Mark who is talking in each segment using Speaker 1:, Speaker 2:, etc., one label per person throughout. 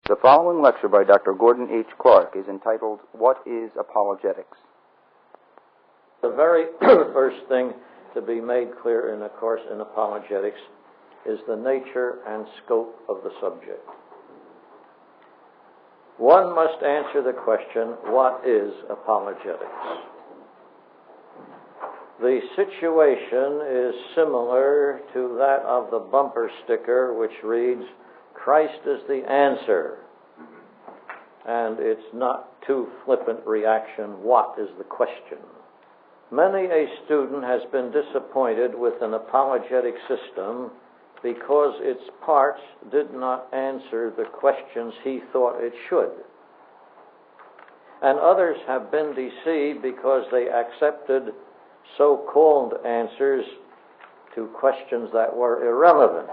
Speaker 1: The following lecture by Dr. Gordon H. Clark is entitled, What is Apologetics?
Speaker 2: The very first thing to be made clear in a course in apologetics is the nature and scope of the subject. One must answer the question, what is apologetics? The situation is similar to that of the bumper sticker which reads, Christ is the answer. And it's not too flippant reaction, what is the question? Many a student has been disappointed with an apologetic system because its parts did not answer the questions he thought it should. And others have been deceived because they accepted so-called answers to questions that were irrelevant.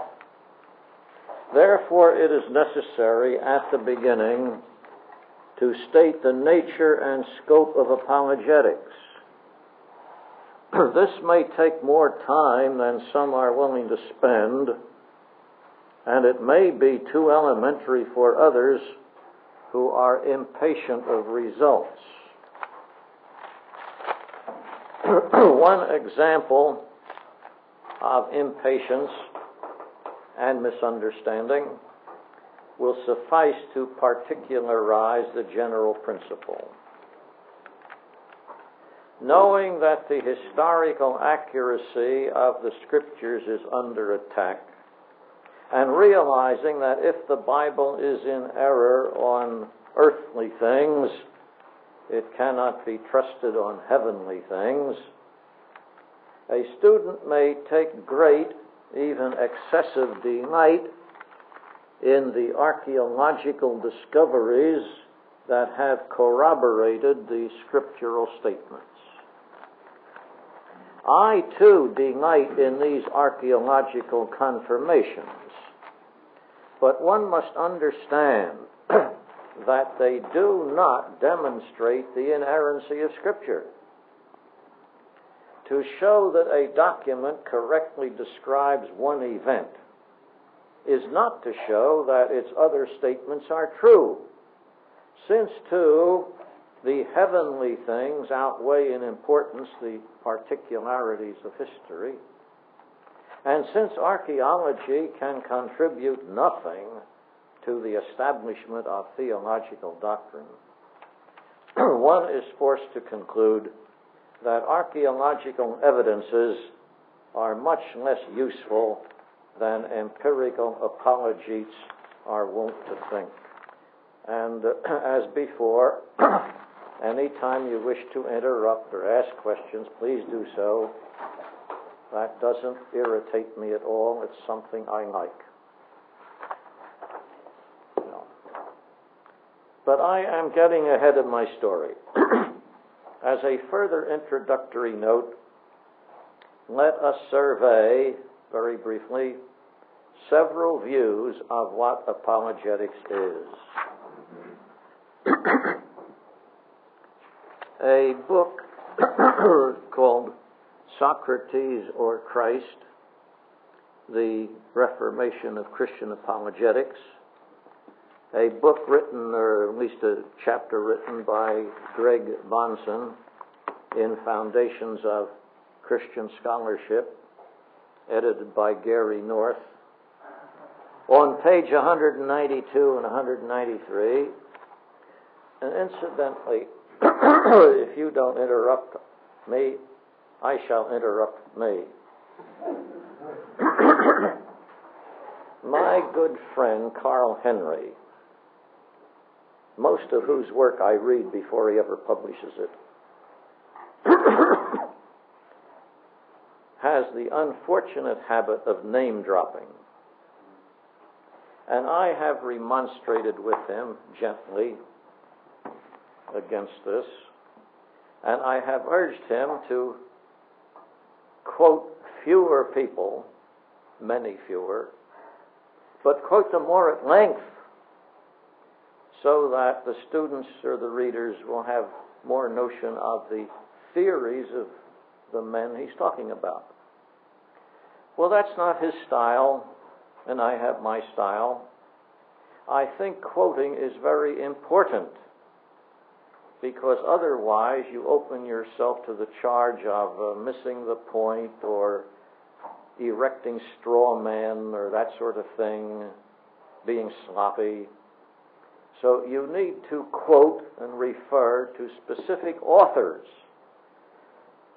Speaker 2: Therefore, it is necessary at the beginning to state the nature and scope of apologetics. This may take more time than some are willing to spend, and it may be too elementary for others who are impatient of results. One example of impatience and misunderstanding will suffice to particularize the general principle. Knowing that the historical accuracy of the Scriptures is under attack, and realizing that if the Bible is in error on earthly things, it cannot be trusted on heavenly things, a student may take great, even excessive delight in the archaeological discoveries that have corroborated the scriptural statements. I, too, delight in these archaeological confirmations, but one must understand that they do not demonstrate the inerrancy of Scripture. To show that a document correctly describes one event is not to show that its other statements are true, since, too, the heavenly things outweigh in importance the particularities of history, and since archaeology can contribute nothing to the establishment of theological doctrine, one is forced to conclude that archaeological evidences are much less useful than empirical apologists are wont to think. And as before, any time you wish to interrupt or ask questions, please do so. That doesn't irritate me at all. It's something I like. No. But I am getting ahead of my story. As a further introductory note, let us survey, very briefly, several views of what apologetics is. A book called Socrates or Christ, The Reformation of Christian Apologetics, a book written, or at least a chapter written by Greg Bonson in Foundations of Christian Scholarship, edited by Gary North. On page 192 and 193, and incidentally, if you don't interrupt me, I shall interrupt me. My good friend Carl Henry, most of whose work I read before he ever publishes it, has the unfortunate habit of name-dropping. And I have remonstrated with him gently against this, and I have urged him to quote fewer people, many fewer, but quote them more at length so that the students or the readers will have more notion of the theories of the men he's talking about. Well, that's not his style, and I have my style. I think quoting is very important, because otherwise you open yourself to the charge of missing the point or erecting straw men or that sort of thing, being sloppy. So you need to quote and refer to specific authors.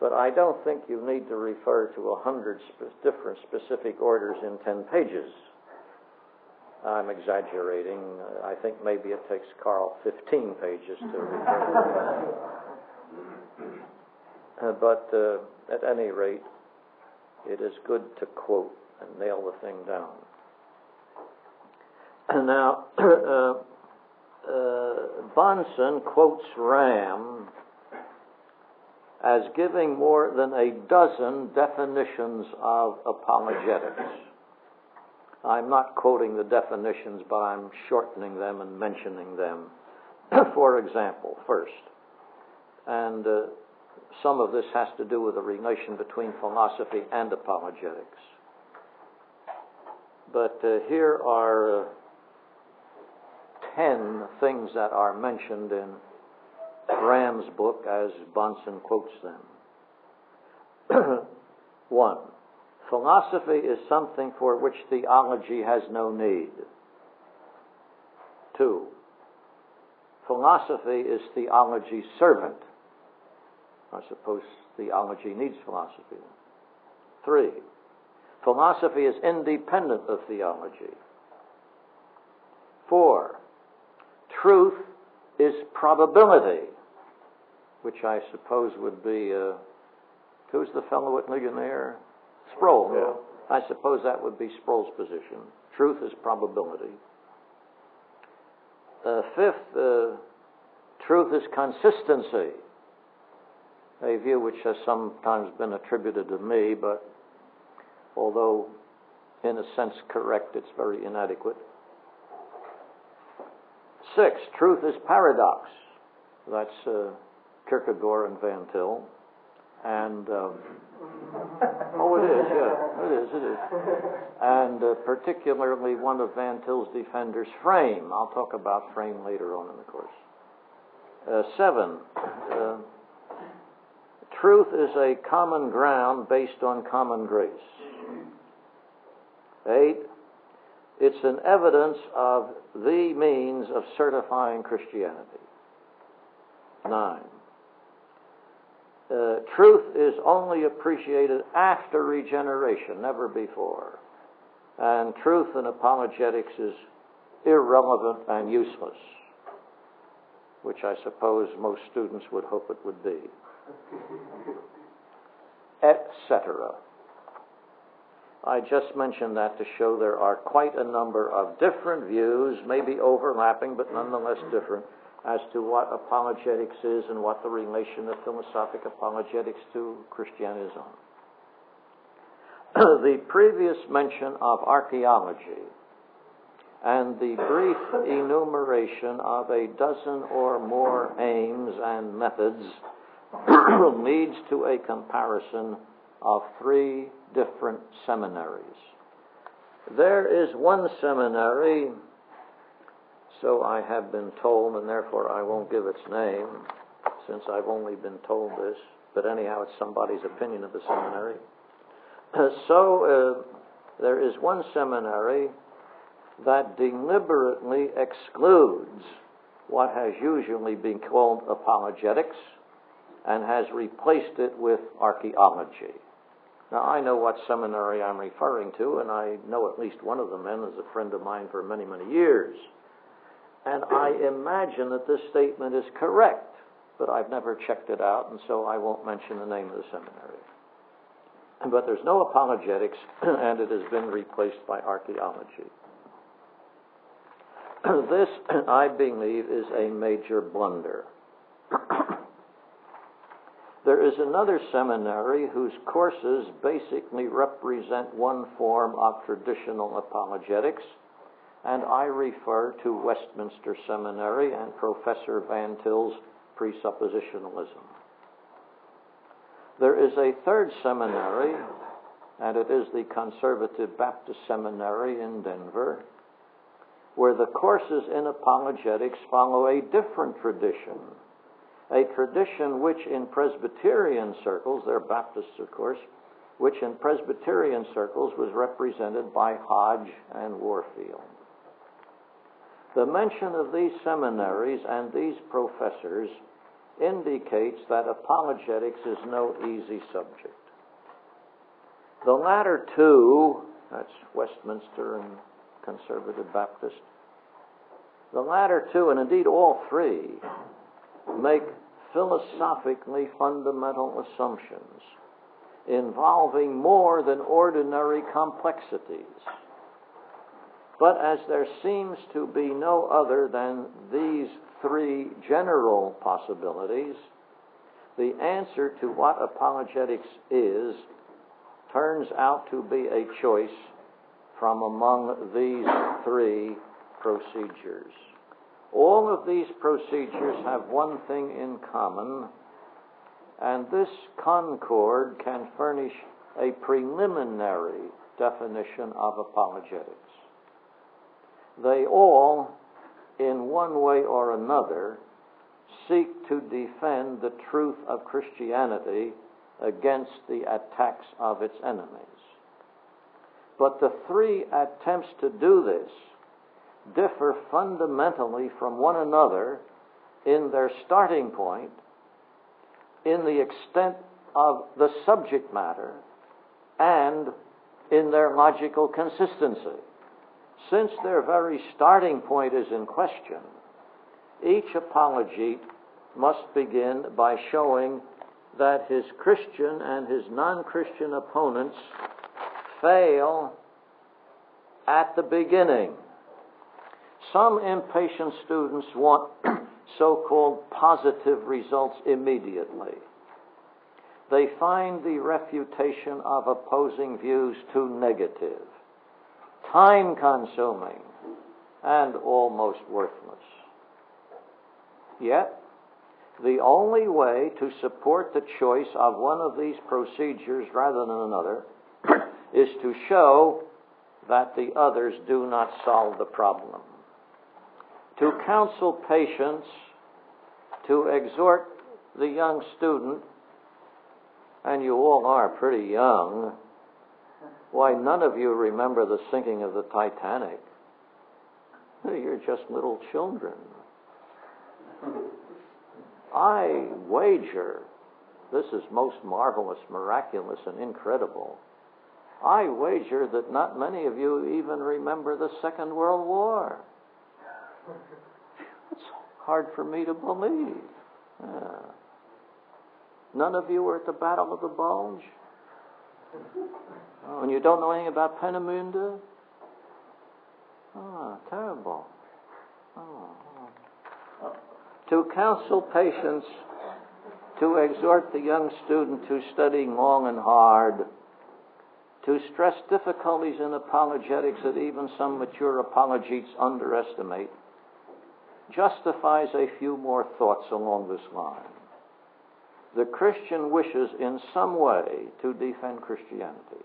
Speaker 2: But I don't think you need to refer to 100 different specific orders in 10 pages. I'm exaggerating. I think maybe it takes Carl 15 pages to refer to. But at any rate, it is good to quote and nail the thing down. Now, Bunsen quotes Ram as giving more than a dozen definitions of apologetics. I'm not quoting the definitions, but I'm shortening them and mentioning them. For example, first, and some of this has to do with the relation between philosophy and apologetics. But here are 10 things that are mentioned in Ram's book as Bunsen quotes them. 1. Philosophy is something for which theology has no need. 2. Philosophy is theology's servant. I suppose theology needs philosophy. 3. Philosophy is independent of theology. 4. Truth is probability, which I suppose would be, who's the fellow at Ligonier? Sproul. Yeah. I suppose that would be Sproul's position. Truth is probability. 5th, truth is consistency, a view which has sometimes been attributed to me, but although in a sense correct, it's very inadequate. 6, truth is paradox. That's Kierkegaard and Van Til. And, oh, it is, yeah, it is. And particularly one of Van Til's defenders, Frame. I'll talk about Frame later on in the course. 7, truth is a common ground based on common grace. 8, it's an evidence of the means of certifying Christianity. 9, truth is only appreciated after regeneration, never before. And truth in apologetics is irrelevant and useless, which I suppose most students would hope it would be. Etc. I just mentioned that to show there are quite a number of different views, maybe overlapping, but nonetheless different, as to what apologetics is and what the relation of philosophic apologetics to Christianity is on. The previous mention of archaeology and the brief enumeration of a dozen or more aims and methods leads to a comparison of 3 different seminaries. There is one seminary, so I have been told, and therefore I won't give its name, since I've only been told this, but anyhow, it's somebody's opinion of the seminary. There is one seminary that deliberately excludes what has usually been called apologetics and has replaced it with archaeology. Now, I know what seminary I'm referring to, and I know at least one of the men is a friend of mine for many, many years. And I imagine that this statement is correct, but I've never checked it out, and so I won't mention the name of the seminary. But there's no apologetics, and it has been replaced by archaeology. This, I believe, is a major blunder. There is another seminary whose courses basically represent one form of traditional apologetics, and I refer to Westminster Seminary and Professor Van Til's presuppositionalism. There is a third seminary, and it is the Conservative Baptist Seminary in Denver, where the courses in apologetics follow a different tradition, a tradition which in Presbyterian circles, they're Baptists of course, which in Presbyterian circles was represented by Hodge and Warfield. The mention of these seminaries and these professors indicates that apologetics is no easy subject. The latter two, that's Westminster and Conservative Baptist, the latter two, and indeed all three, make philosophically fundamental assumptions involving more than ordinary complexities. But as there seems to be no other than these three general possibilities, the answer to what apologetics is turns out to be a choice from among these three procedures. All of these procedures have one thing in common, and this concord can furnish a preliminary definition of apologetics. They all, in one way or another, seek to defend the truth of Christianity against the attacks of its enemies. But the three attempts to do this differ fundamentally from one another in their starting point, in the extent of the subject matter, and in their logical consistency. Since their very starting point is in question, each apologete must begin by showing that his Christian and his non-Christian opponents fail at the beginning. Some impatient students want so-called positive results immediately. They find the refutation of opposing views too negative, time-consuming, and almost worthless. Yet, the only way to support the choice of one of these procedures rather than another is to show that the others do not solve the problem. To counsel patience, to exhort the young student, and you all are pretty young. Why, none of you remember the sinking of the Titanic. You're just little children. I wager, this is most marvelous, miraculous, and incredible, I wager that not many of you even remember the Second World War. It's hard for me to believe. Yeah. None of you were at the Battle of the Bulge? Oh, and you don't know anything about Peenemünde? Ah, terrible. Oh. To counsel patience, to exhort the young student to study long and hard, to stress difficulties in apologetics that even some mature apologetes underestimate, justifies a few more thoughts along this line. The Christian wishes in some way to defend Christianity.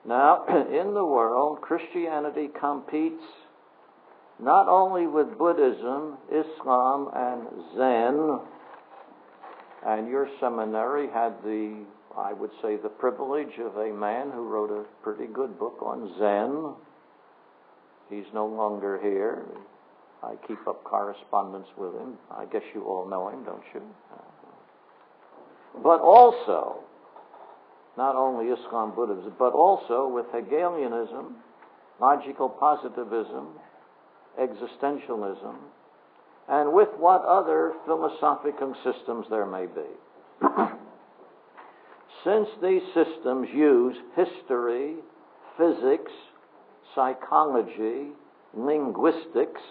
Speaker 2: Now, in the world, Christianity competes not only with Buddhism, Islam, and Zen, and your seminary had the privilege of a man who wrote a pretty good book on Zen. He's no longer here. I keep up correspondence with him. I guess you all know him, don't you? But also, not only Islam, Buddhism, but also with Hegelianism, logical positivism, existentialism, and with what other philosophical systems there may be. Since these systems use history, physics, psychology, linguistics,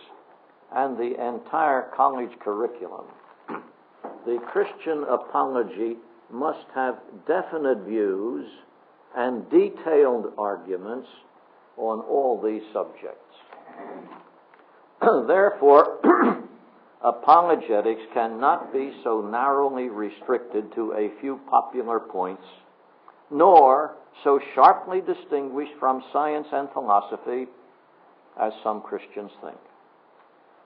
Speaker 2: and the entire college curriculum, the Christian apologete must have definite views and detailed arguments on all these subjects. Therefore, apologetics cannot be so narrowly restricted to a few popular points, nor so sharply distinguished from science and philosophy as some Christians think.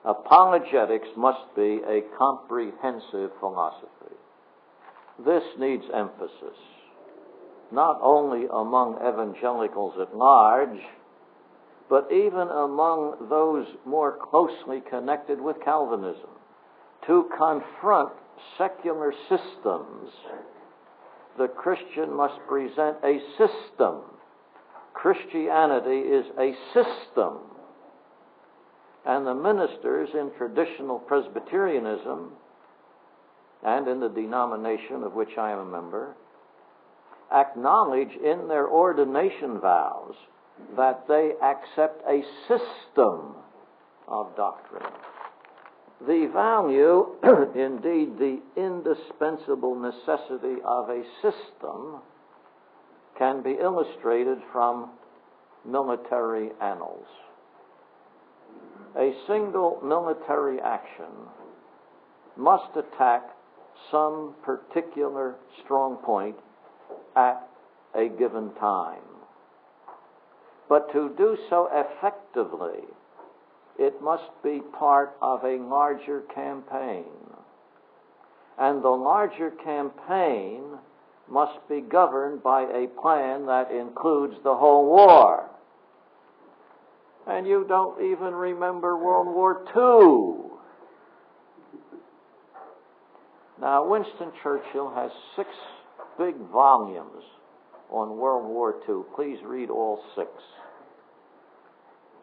Speaker 2: Apologetics must be a comprehensive philosophy. This needs emphasis, not only among evangelicals at large, but even among those more closely connected with Calvinism. To confront secular systems, the Christian must present a system. Christianity is a system. And the ministers in traditional Presbyterianism, and in the denomination of which I am a member, acknowledge in their ordination vows that they accept a system of doctrine. The value, indeed the indispensable necessity of a system, can be illustrated from military annals. A single military action must attack some particular strong point at a given time. But to do so effectively, it must be part of a larger campaign. And the larger campaign must be governed by a plan that includes the whole war. And you don't even remember World War II. Now, Winston Churchill has 6 big volumes on World War II. Please read all 6.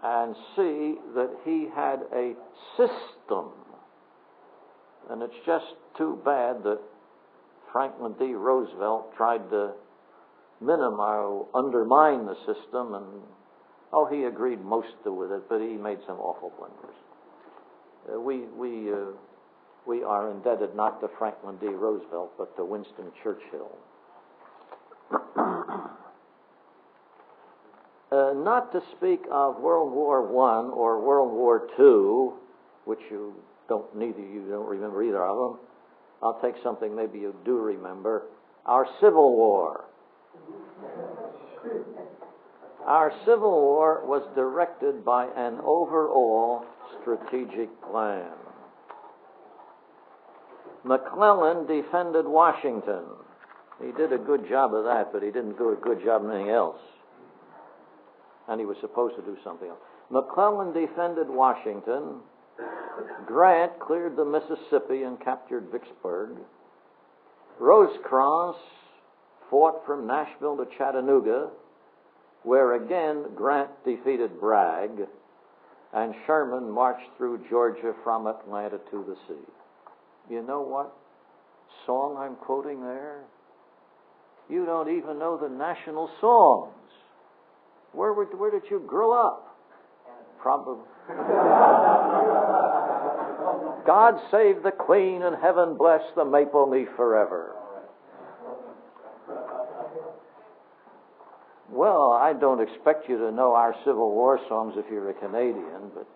Speaker 2: And see that he had a system. And it's just too bad that Franklin D. Roosevelt tried to undermine the system, and he agreed most with it, but he made some awful blunders. We are indebted not to Franklin D. Roosevelt, but to Winston Churchill. Not to speak of World War I or World War II, which you don't remember either of them. I'll take something maybe you do remember. Our Civil War. Our Civil War was directed by an overall strategic plan. McClellan defended Washington. He did a good job of that, but he didn't do a good job of anything else. And he was supposed to do something else. McClellan defended Washington. Grant cleared the Mississippi and captured Vicksburg. Rosecrans fought from Nashville to Chattanooga, where again Grant defeated Bragg, and Sherman marched through Georgia from Atlanta to the sea. You know what song I'm quoting there? You don't even know the national songs. Where did you grow up? Probably. God save the Queen and heaven bless the maple leaf forever. Well, I don't expect you to know our Civil War songs if you're a Canadian, but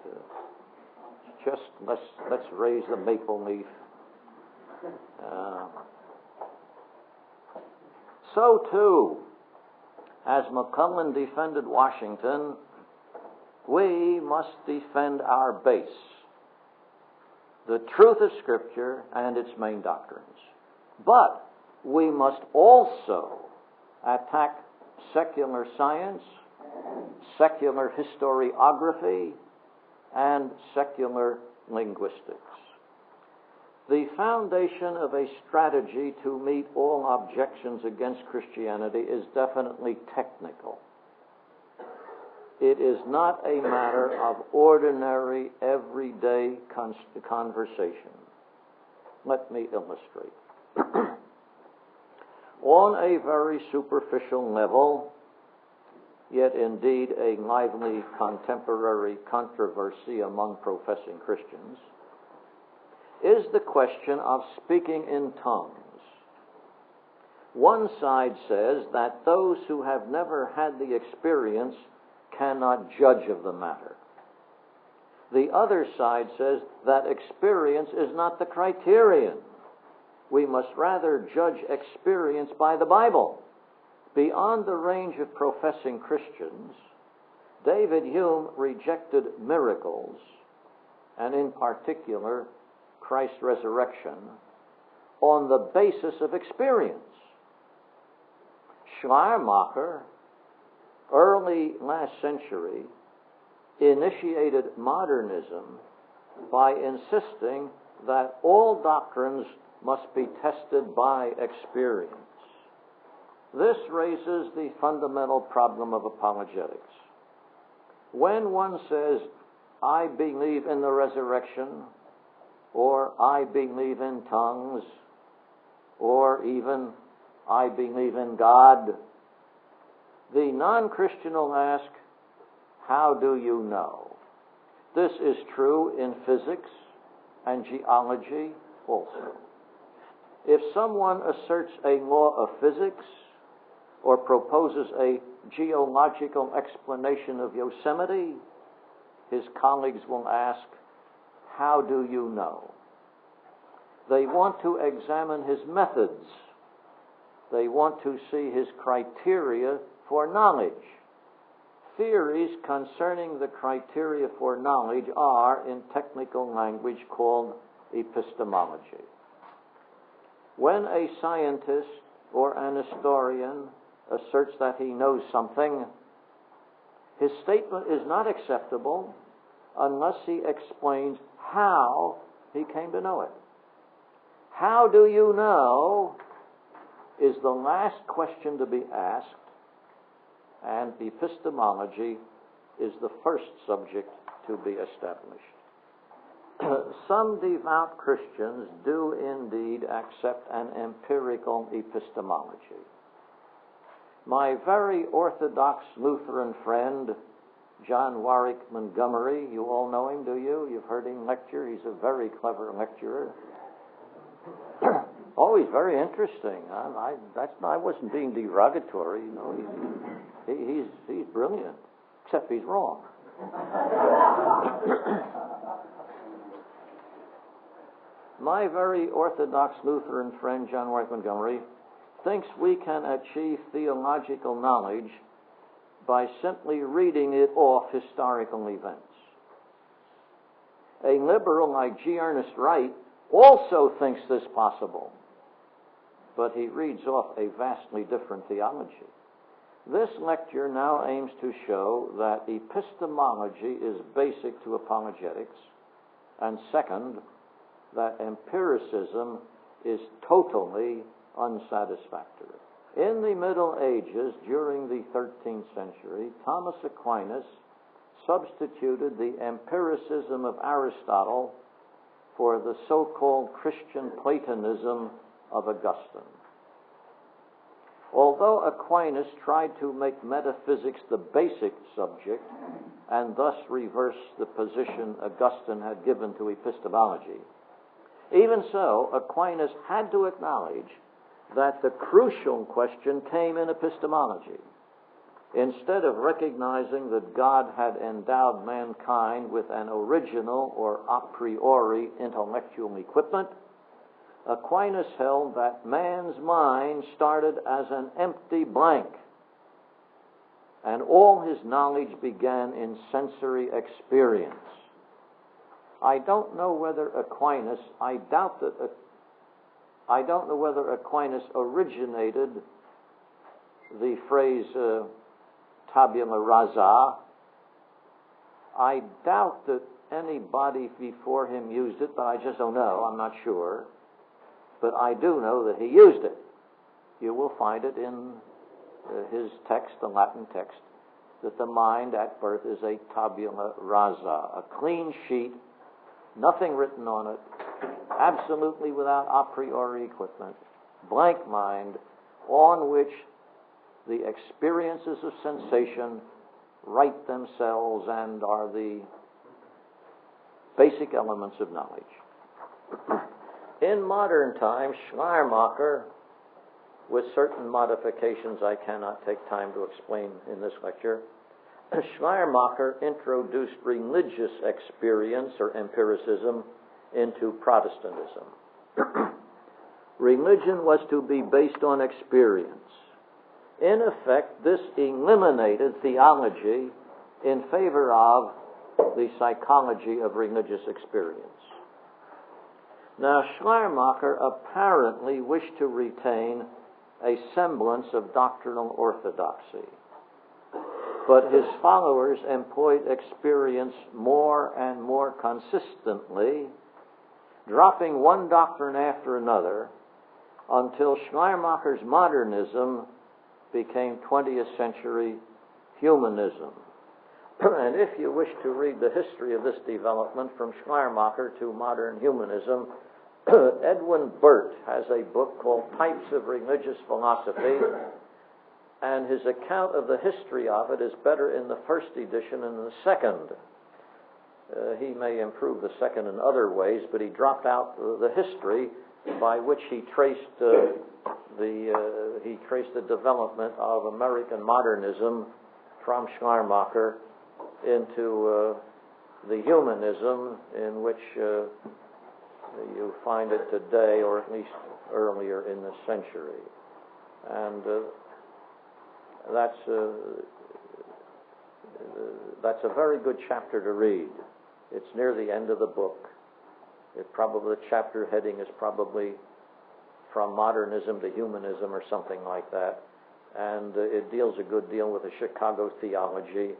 Speaker 2: just let's raise the maple leaf. So too, as McClellan defended Washington, we must defend our base, the truth of Scripture and its main doctrines. But we must also attack secular science, secular historiography, and secular linguistics. The foundation of a strategy to meet all objections against Christianity is definitely technical. It is not a matter of ordinary, everyday conversation. Let me illustrate. On a very superficial level, yet indeed a lively contemporary controversy among professing Christians, is the question of speaking in tongues. One side says that those who have never had the experience cannot judge of the matter. The other side says that experience is not the criterion. We must rather judge experience by the Bible. Beyond the range of professing Christians, David Hume rejected miracles, and in particular Christ's resurrection, on the basis of experience. Schleiermacher, early last century, initiated modernism by insisting that all doctrines must be tested by experience. This raises the fundamental problem of apologetics. When one says, I believe in the resurrection, or I believe in tongues, or even I believe in God, the non-Christian will ask, how do you know? This is true in physics and geology also. If someone asserts a law of physics or proposes a geological explanation of Yosemite, his colleagues will ask, how do you know? They want to examine his methods. They want to see his criteria for knowledge. Theories concerning the criteria for knowledge are, in technical language, called epistemology. When a scientist or an historian asserts that he knows something, his statement is not acceptable unless he explains how he came to know it. How do you know is the last question to be asked, and epistemology is the first subject to be established. Some devout Christians do indeed accept an empirical epistemology. My very orthodox Lutheran friend, John Warwick Montgomery, you all know him, do you? You've heard him lecture. He's a very clever lecturer. Oh, he's very interesting. I wasn't being derogatory. You know, he's brilliant, except he's wrong. My very orthodox Lutheran friend, John Warwick Montgomery, thinks we can achieve theological knowledge by simply reading it off historical events. A liberal like G. Ernest Wright also thinks this possible, but he reads off a vastly different theology. This lecture now aims to show that epistemology is basic to apologetics, and second, that empiricism is totally unsatisfactory. In the Middle Ages, during the 13th century, Thomas Aquinas substituted the empiricism of Aristotle for the so-called Christian Platonism of Augustine. Although Aquinas tried to make metaphysics the basic subject and thus reverse the position Augustine had given to epistemology, even so, Aquinas had to acknowledge that the crucial question came in epistemology. Instead of recognizing that God had endowed mankind with an original or a priori intellectual equipment, Aquinas held that man's mind started as an empty blank, and all his knowledge began in sensory experience. I don't know whether Aquinas originated the phrase tabula rasa. I doubt that anybody before him used it, but I just don't know. I'm not sure. But I do know that he used it. You will find it in his text, the Latin text, that the mind at birth is a tabula rasa, a clean sheet, nothing written on it, absolutely without a priori equipment, blank mind, on which the experiences of sensation write themselves and are the basic elements of knowledge. In modern times, Schleiermacher, with certain modifications I cannot take time to explain in this lecture, Schleiermacher introduced religious experience or empiricism into Protestantism. Religion was to be based on experience. In effect, this eliminated theology in favor of the psychology of religious experience. Now, Schleiermacher apparently wished to retain a semblance of doctrinal orthodoxy, but his followers employed experience more and more consistently, dropping one doctrine after another, until Schleiermacher's modernism became 20th century humanism. And if you wish to read the history of this development from Schleiermacher to modern humanism, Edwin Burt has a book called Types of Religious Philosophy, and his account of the history of it is better in the first edition than the second. He may improve the second in other ways, but he dropped out the history by which he traced the development of American modernism from Schleiermacher into the humanism in which you find it today, or at least earlier in the century. And that's a very good chapter to read. It's near the end of the book. The chapter heading is probably From Modernism to Humanism or something like that. And it deals a good deal with the Chicago theology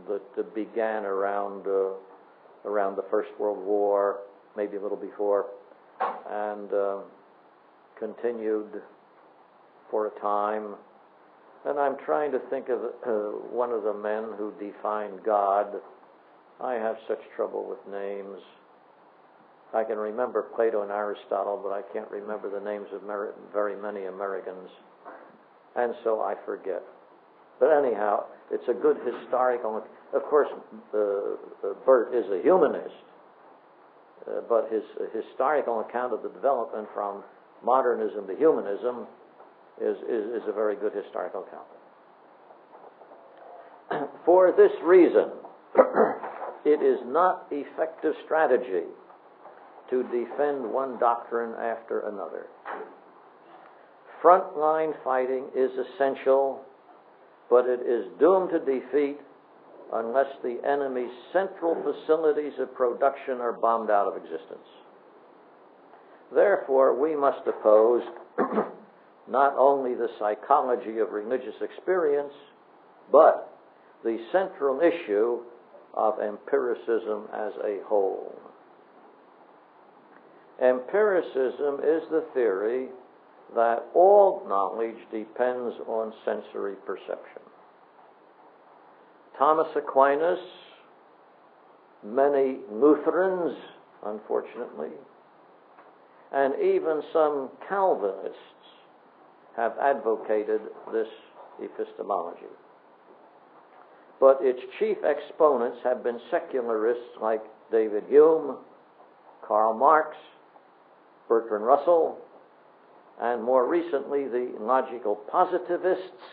Speaker 2: that began around the First World War, maybe a little before, and continued for a time. And I'm trying to think of one of the men who defined God. I have such trouble with names. I can remember Plato and Aristotle, but I can't remember the names of very many Americans, and so I forget. But anyhow, it's a good historical. Of course, Burt is a humanist, but his historical account of the development from modernism to humanism is a very good historical account. For this reason, it is not effective strategy to defend one doctrine after another. Frontline fighting is essential, but it is doomed to defeat unless the enemy's central facilities of production are bombed out of existence. Therefore, we must oppose not only the psychology of religious experience, but the central issue of empiricism as a whole. Empiricism is the theory that all knowledge depends on sensory perception. Thomas Aquinas, many Lutherans, unfortunately, and even some Calvinists have advocated this epistemology. But its chief exponents have been secularists like David Hume, Karl Marx, Bertrand Russell, and more recently the logical positivists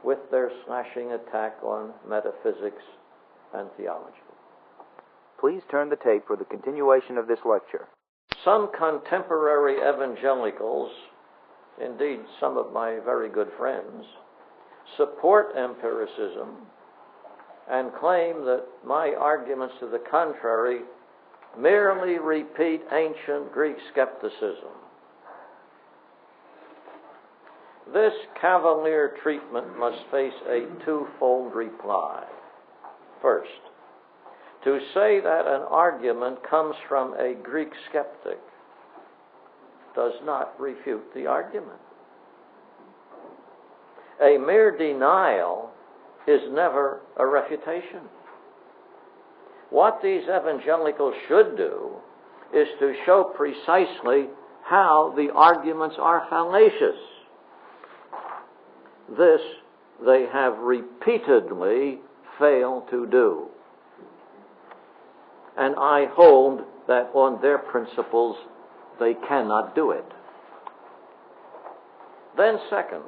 Speaker 2: with their slashing attack on metaphysics and theology.
Speaker 1: Please turn the tape for the continuation of this lecture.
Speaker 2: Some contemporary evangelicals, indeed some of my very good friends, support empiricism and claim that my arguments to the contrary merely repeat ancient Greek skepticism. This cavalier treatment must face a twofold reply. First, to say that an argument comes from a Greek skeptic does not refute the argument. A mere denial is never a refutation. What these evangelicals should do is to show precisely how the arguments are fallacious. This they have repeatedly failed to do. And I hold that on their principles they cannot do it. Then second,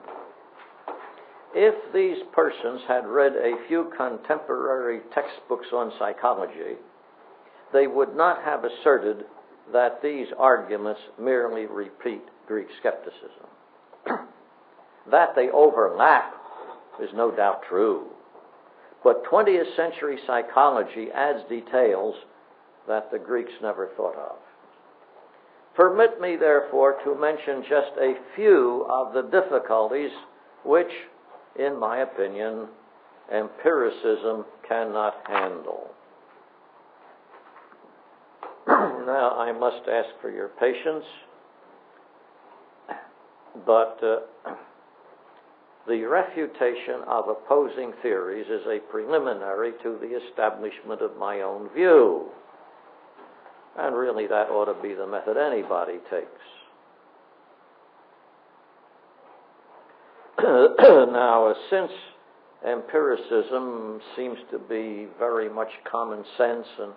Speaker 2: if these persons had read a few contemporary textbooks on psychology, they would not have asserted that these arguments merely repeat Greek skepticism. That they overlap is no doubt true. But 20th century psychology adds details that the Greeks never thought of. Permit me, therefore, to mention just a few of the difficulties which, in my opinion, empiricism cannot handle. Now, I must ask for your patience, but the refutation of opposing theories is a preliminary to the establishment of my own view. And really, that ought to be the method anybody takes. Now, since empiricism seems to be very much common sense and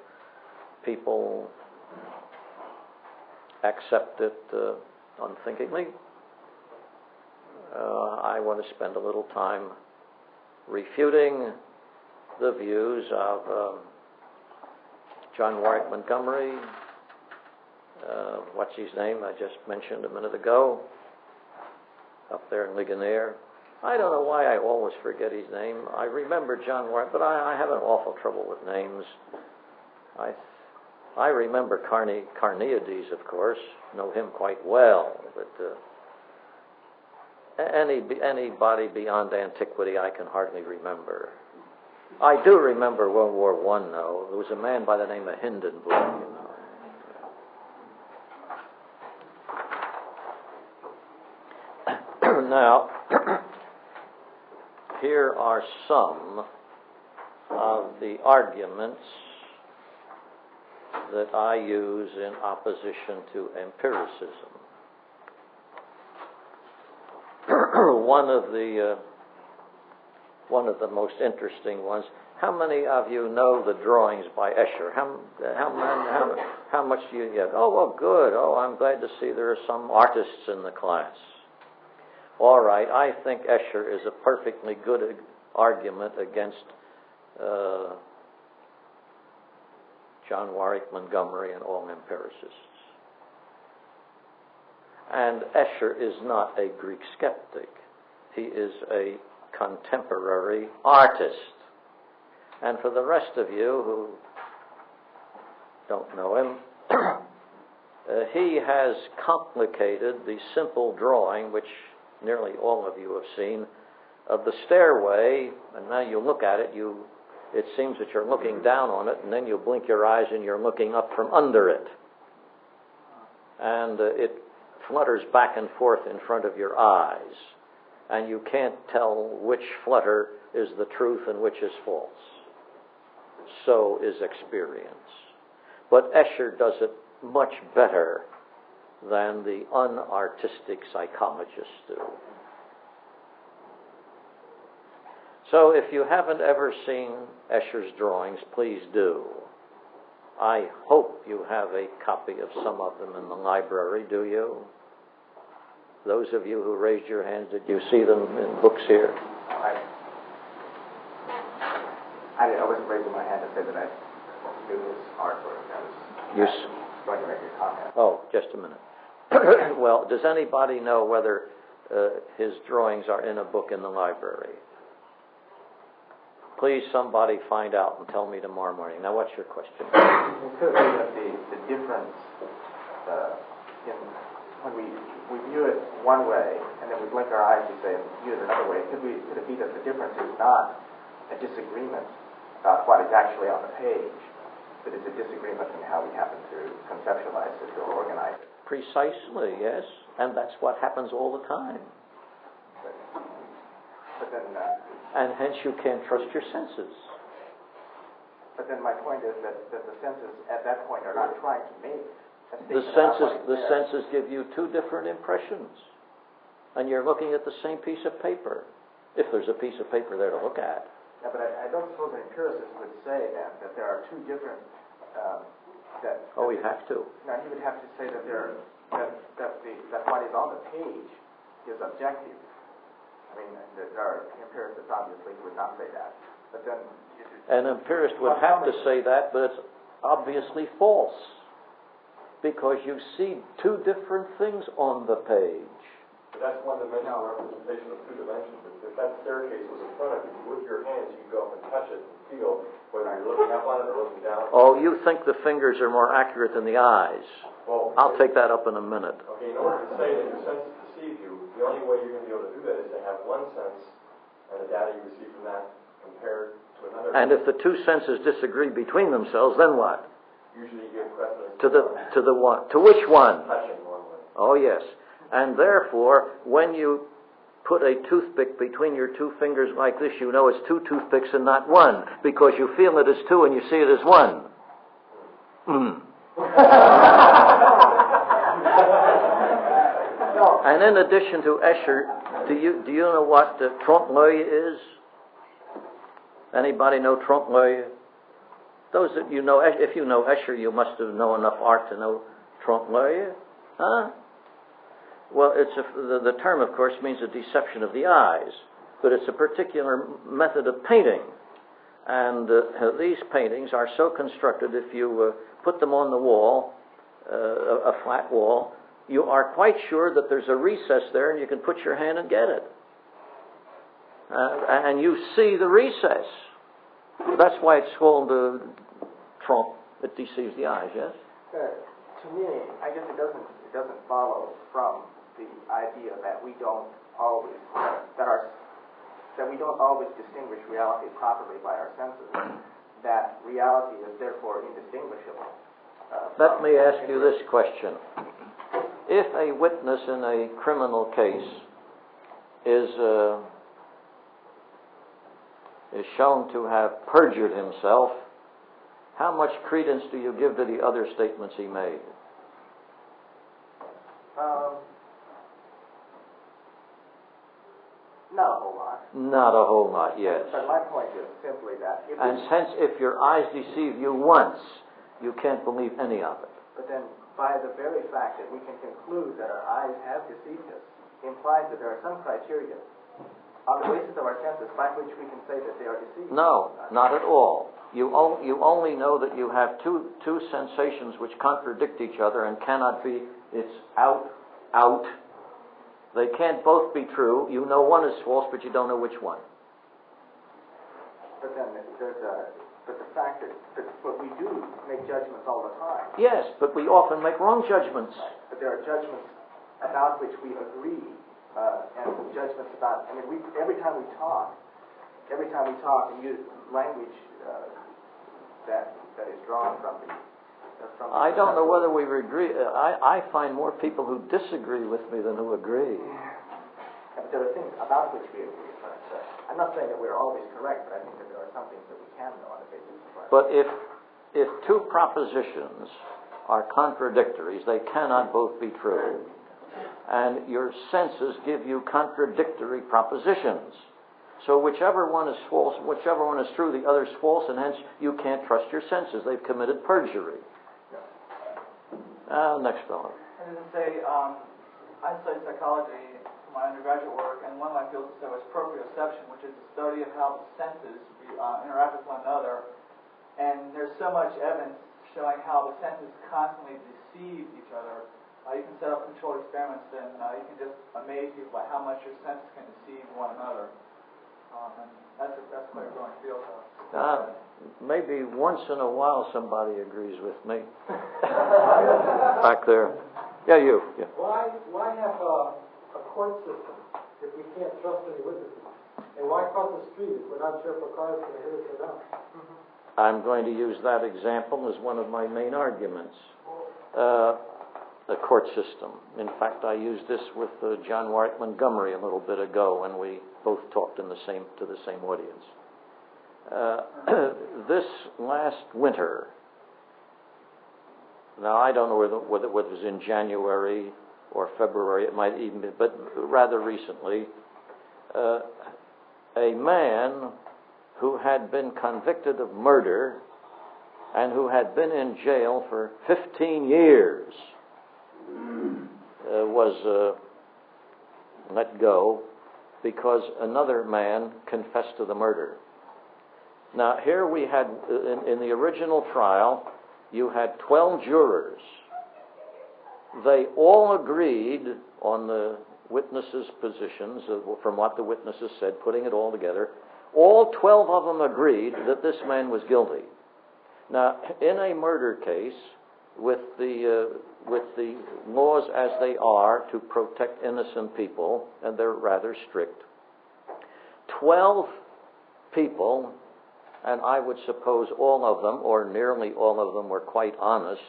Speaker 2: people accept it unthinkingly, I want to spend a little time refuting the views of John Warwick Montgomery, what's his name I just mentioned a minute ago, up there in Ligonier. I don't know why I always forget his name. I remember John Warwick, but I have an awful trouble with names. I remember Carneades, of course, know him quite well, but anybody beyond antiquity I can hardly remember. I do remember World War I, though. There was a man by the name of Hindenburg, you know. Now, here are some of the arguments that I use in opposition to empiricism. One of the most interesting ones. How many of you know the drawings by Escher? How much do you get? Oh, well, good. Oh, I'm glad to see there are some artists in the class. All right, I think Escher is a perfectly good argument against John Warwick Montgomery and all empiricists. And Escher is not a Greek skeptic. He is a contemporary artist. And for the rest of you who don't know him, he has complicated the simple drawing, which nearly all of you have seen, of the stairway, and now you look at it, it seems that you're looking down on it, and then you blink your eyes and you're looking up from under it. And it flutters back and forth in front of your eyes, and you can't tell which flutter is the truth and which is false. So is experience. But Escher does it much better than the unartistic psychologists do. So if you haven't ever seen Escher's drawings, please do. I hope you have a copy of some of them in the library, do you? Those of you who raised your hands, did you see them in books here?
Speaker 1: I wasn't raising my hand to say that I knew his artwork. I was going to make a comment.
Speaker 2: Oh, just a minute. Well, does anybody know whether his drawings are in a book in the library? Please, somebody find out and tell me tomorrow morning. Now, what's your question?
Speaker 1: It could be that the difference when we view it one way and then we blink our eyes and say view it another way. Could it be that the difference is not a disagreement about what is actually on the page, but it's a disagreement in how we happen to conceptualize it or organize it?
Speaker 2: Precisely, yes, and that's what happens all the time.
Speaker 1: But then,
Speaker 2: and hence you can't trust your senses.
Speaker 1: But then my point is that the senses at that point are not trying to make a
Speaker 2: the senses give you two different impressions, and you're looking at the same piece of paper, if there's a piece of paper there to look at.
Speaker 1: Yeah, but I don't suppose an empiricist would say that there are two different.
Speaker 2: He'd have to.
Speaker 1: No, he would have to say that that what is on the page is objective. I mean, there are empiricists obviously who would not say that, but then
Speaker 2: an empiricist would have to say that, but it's obviously false because you see two different things on the page.
Speaker 3: But that's one-dimensional representation of two dimensions. If that staircase was in front of you, with your hands, you could go up and touch it and feel whether you're looking up on it or looking down.
Speaker 2: Oh, you think the fingers are more accurate than the eyes?
Speaker 3: Well,
Speaker 2: I'll take that up in a minute.
Speaker 3: Okay, in order to say that your senses deceive you, the only way you're going to be able to do that is to have one sense and the data you receive from that compared to another.
Speaker 2: And if the two senses disagree between themselves, then what?
Speaker 3: Usually you give precedence
Speaker 2: To the one. To which one?
Speaker 3: touching one way.
Speaker 2: Oh, yes. And therefore, when you put a toothpick between your two fingers like this, you know it's two toothpicks and not one, because you feel it as two and you see it as one. And in addition to Escher, do you know what trompe-l'oeil is? Anybody know trompe-l'oeil? Those that you know, if you know Escher, you must have known enough art to know trompe-l'oeil, huh? Well, the term, of course, means a deception of the eyes, but it's a particular method of painting. And these paintings are so constructed, if you put them on the wall, a flat wall, you are quite sure that there's a recess there and you can put your hand and get it. And you see the recess. That's why it's called trompe. It deceives the eyes, yes?
Speaker 1: To me, I guess it doesn't follow from the idea that we don't always distinguish reality properly by our senses. That reality is therefore indistinguishable.
Speaker 2: Let me ask you this question. If a witness in a criminal case is shown to have perjured himself, how much credence do you give to the other statements he made?
Speaker 1: Not a whole lot.
Speaker 2: Not a whole lot, yes.
Speaker 1: But my point is simply that
Speaker 2: if your eyes deceive you once, you can't believe any of it.
Speaker 1: But then, by the very fact that we can conclude that our eyes have deceived us, implies that there are some criteria on the basis of our senses by which we can say that they are deceived.
Speaker 2: No, not at all. You only know that you have two sensations which contradict each other and cannot be, it's out. They can't both be true. You know one is false, but you don't know which one.
Speaker 1: But then but the fact that we do make judgments all the time.
Speaker 2: Yes, but we often make wrong judgments.
Speaker 1: But there are judgments about which we agree, and judgments about. I mean, every time we talk and use language that is drawn from the.
Speaker 2: I don't know whether we agree. I find more people who disagree with me than who agree.
Speaker 1: Yeah, but there are things about which we agree. I'm not saying that we're always correct, but I think that there are some things that we can know on the basis of our.
Speaker 2: But if two propositions are contradictories, they cannot both be true. And your senses give you contradictory propositions. So whichever one is false, whichever one is true, the other is false, and hence you can't trust your senses. They've committed perjury. Next fellow.
Speaker 4: I was going to say, I studied psychology for my undergraduate work, and one of my fields was proprioception, which is the study of how the senses interact with one another. And there's so much evidence showing how the senses constantly deceive each other. You can set up controlled experiments, and you can just amaze people by how much your senses can deceive one another. And that's quite a growing field.
Speaker 2: Maybe once in a while somebody agrees with me. Back there. Yeah, you. Yeah.
Speaker 5: Why have a court system if we can't trust any witnesses? And why cross the street if we're not sure if a car is going to hit us or not?
Speaker 2: I'm going to use that example as one of my main arguments. The court system. In fact, I used this with John Warwick Montgomery a little bit ago when we both talked to the same audience. This last winter, now I don't know whether it was in January or February, it might even be, but rather recently, a man who had been convicted of murder and who had been in jail for 15 years was let go because another man confessed to the murder. Now, here we had, in the original trial, you had 12 jurors. They all agreed on the witnesses' positions, from what the witnesses said, putting it all together, all 12 of them agreed that this man was guilty. Now, in a murder case, with the laws as they are to protect innocent people, and they're rather strict, 12 people, and I would suppose all of them, or nearly all of them, were quite honest.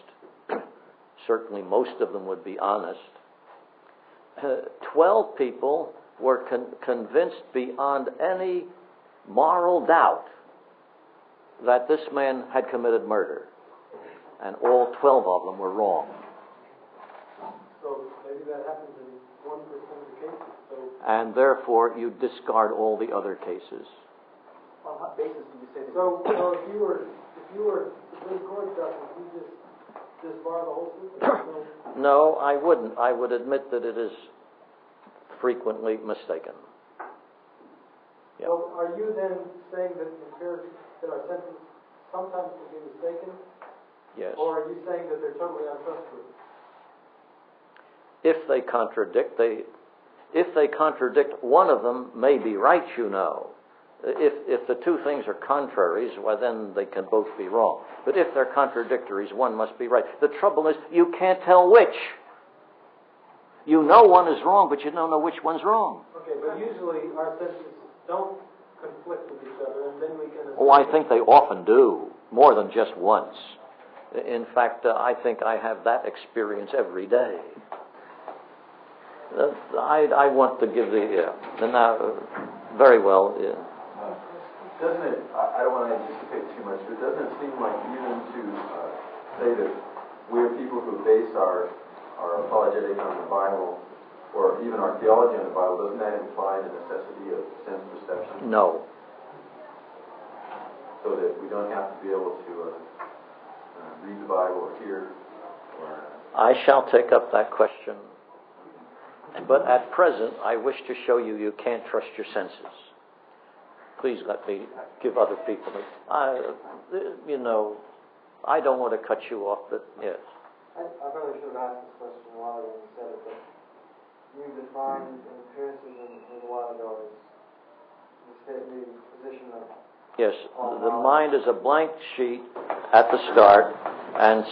Speaker 2: Certainly most of them would be honest. 12 people were convinced beyond any moral doubt that this man had committed murder. And all 12 of them were wrong.
Speaker 5: So maybe that happens in 1% of the cases. So
Speaker 2: and therefore, you discard all the other cases.
Speaker 4: On what basis do you say that?
Speaker 5: So if you were Supreme Court justice, you just bar the whole system?
Speaker 2: No, I wouldn't. I would admit that it is frequently mistaken. Yeah.
Speaker 5: So are you then saying that our sentences sometimes can be mistaken?
Speaker 2: Yes.
Speaker 5: Or are you saying that they're totally untrustworthy?
Speaker 2: If they contradict, one of them may be right, you know. If the two things are contraries, well, then they can both be wrong. But if they're contradictories, one must be right. The trouble is, you can't tell which. You know one is wrong, but you don't know which one's wrong.
Speaker 5: Okay, but usually our sentences don't conflict with each other, and then we can...
Speaker 2: Oh, I think they often do, more than just once. In fact, I think I have that experience every day. I want to give very well.
Speaker 3: Doesn't it, I don't want to anticipate too much, but doesn't it seem like even to say that we're people who base our apologetics on the Bible, or even our theology on the Bible, doesn't that imply the necessity of sense perception?
Speaker 2: No.
Speaker 3: So that we don't have to be able to read the Bible or hear?
Speaker 2: I shall take up that question. But at present, I wish to show you can't trust your senses. Please let me give other people. I don't want to cut you off, but yes.
Speaker 6: I probably should have asked this question a while ago when you said it, but you defined empiricism a while ago as the position of...
Speaker 2: Yes, the mind is a blank sheet at the start, and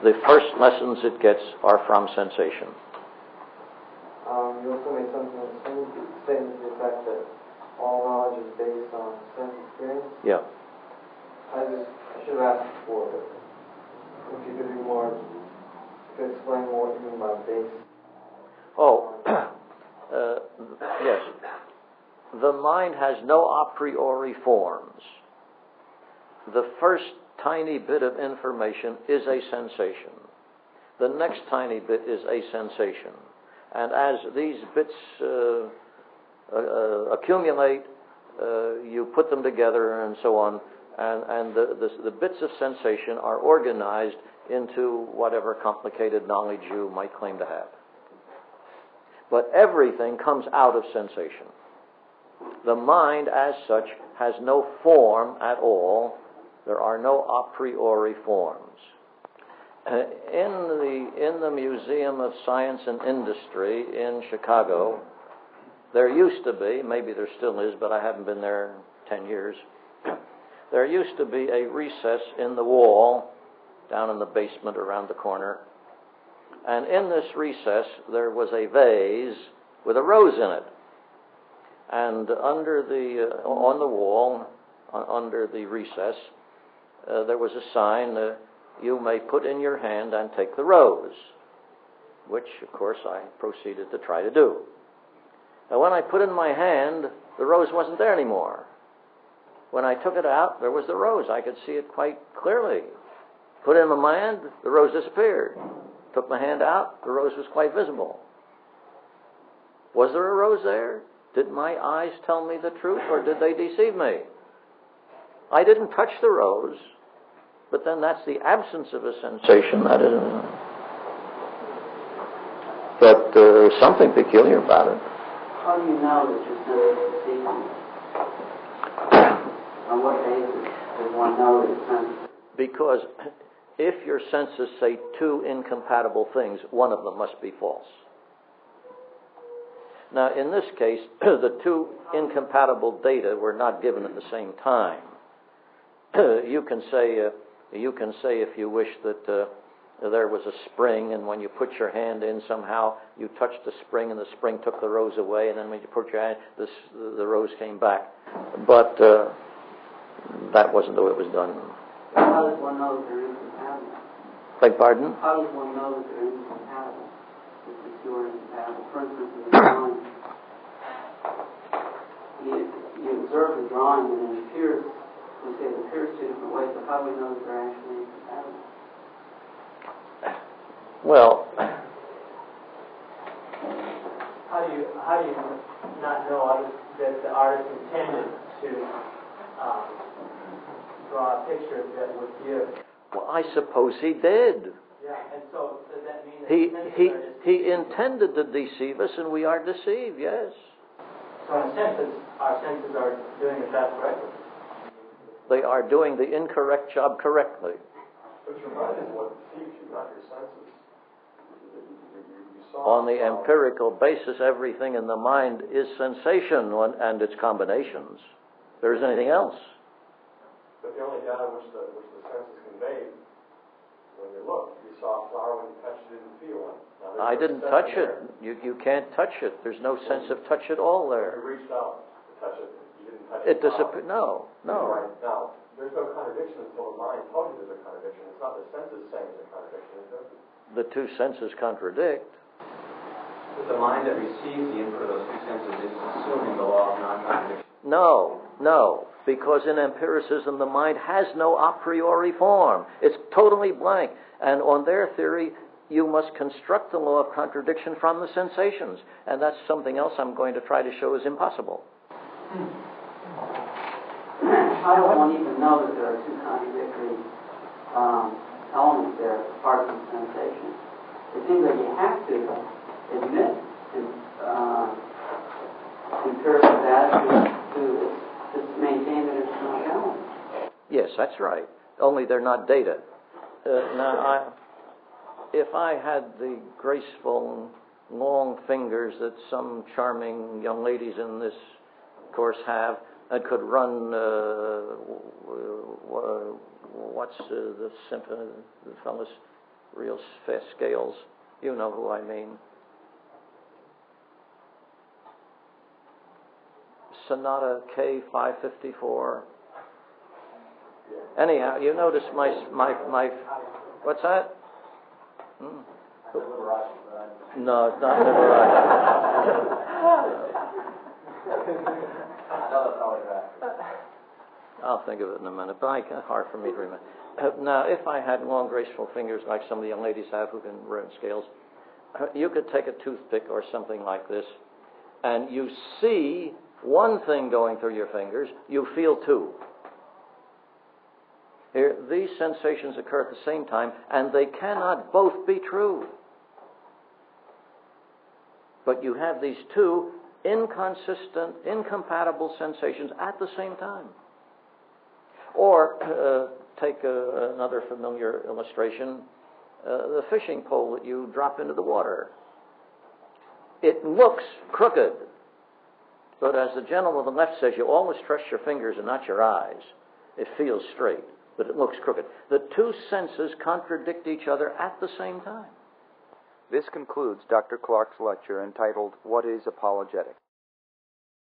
Speaker 2: the first lessons it gets are from sensation.
Speaker 6: You also made some statement to the effect that all knowledge is based on sense experience.
Speaker 2: Yeah.
Speaker 6: I should have asked before, but if you could do more, you could explain more what you mean by base.
Speaker 2: Oh, yes. The mind has no a priori forms. The first tiny bit of information is a sensation. The next tiny bit is a sensation. And as these bits accumulate, you put them together and so on, and the bits of sensation are organized into whatever complicated knowledge you might claim to have. But everything comes out of sensation. The mind, as such, has no form at all. There are no a priori forms. In the Museum of Science and Industry in Chicago, there used to be, maybe there still is, but I haven't been there 10 years, there used to be a recess in the wall down in the basement around the corner. And in this recess, there was a vase with a rose in it. And on the wall, under the recess, there was a sign, you may put in your hand and take the rose, which, of course, I proceeded to try to do. Now, when I put in my hand, the rose wasn't there anymore. When I took it out, there was the rose. I could see it quite clearly. Put it in my hand, the rose disappeared. Took my hand out, the rose was quite visible. Was there a rose there? Did my eyes tell me the truth, or did they deceive me? I didn't touch the rose, but then that's the absence of a sensation. That is, but there's something peculiar about it.
Speaker 7: How do you know that your senses deceive you? On what basis does one know that your senses?
Speaker 2: Because if your senses say two incompatible things, one of them must be false. Now, in this case, the two incompatible data were not given at the same time. You can say, if you wish, that there was a spring, and when you put your hand in, somehow you touched the spring, and the spring took the rose away, and then when you put your hand, the rose came back. But that wasn't the way it was done.
Speaker 7: How does one know that they're incompatible?
Speaker 2: Beg pardon?
Speaker 7: How does one know that they're incompatible? If the two are incompatible. For instance, in the drawing, you observe the drawing, and it appears, we say it appears two different ways, but how do we know that they're actually incompatible?
Speaker 2: Well,
Speaker 8: how do you not know that the artist intended to draw a picture that would give?
Speaker 2: well, I suppose he did.
Speaker 8: Yeah, and so does that mean that
Speaker 2: He intended to deceive us, and we are deceived, yes.
Speaker 8: So in a sense, our senses are doing the job correctly.
Speaker 2: They are doing the incorrect job correctly.
Speaker 3: But your mind is what deceives you, not your senses.
Speaker 2: On the empirical basis, everything in the mind is sensation and its combinations. There isn't anything else.
Speaker 3: But the only data which the senses convey, when you look, you saw a flower, when you touched it, you didn't feel one.
Speaker 2: I didn't touch it. You can't touch it. There's no sense of touch at all there.
Speaker 3: You reached out to touch it. You didn't touch it.
Speaker 2: It disappeared. No.
Speaker 3: Right. Now, there's no contradiction until the mind tells you there's a contradiction. It's not the senses saying it's a contradiction, is it?
Speaker 2: The two senses contradict.
Speaker 9: But the mind that receives the input of those two senses is assuming the law of non-contradiction.
Speaker 2: No, because in empiricism the mind has no a priori form. It's totally blank. And on their theory, you must construct the law of contradiction from the sensations. And that's something else I'm going to try to show is impossible.
Speaker 7: How does one even know that there are two contradictory elements there, apart from sensation? It seems like you have to admit empirical data to maintain that it's not challenged.
Speaker 2: Yes, that's right. Only they're not data. Now, if I had the graceful, long fingers that some charming young ladies in this course have, and could run, what's the symphony, the fellas, real fast scales, you know who I mean. Sonata K554. Anyhow, you notice my what's that? No, it's not Liberace. I'll think of it in a minute, but it's hard for me to remember. Now, if I had long, graceful fingers like some of the young ladies have who can run scales, you could take a toothpick or something like this, and you see one thing going through your fingers, you feel two. Here, these sensations occur at the same time, and they cannot both be true. But you have these two inconsistent, incompatible sensations at the same time. Or take another familiar illustration, the fishing pole that you drop into the water. It looks crooked, but as the gentleman on the left says, you always trust your fingers and not your eyes. It feels straight, but it looks crooked. The two senses contradict each other at the same time.
Speaker 10: This concludes Dr. Clark's lecture entitled, What is Apologetics?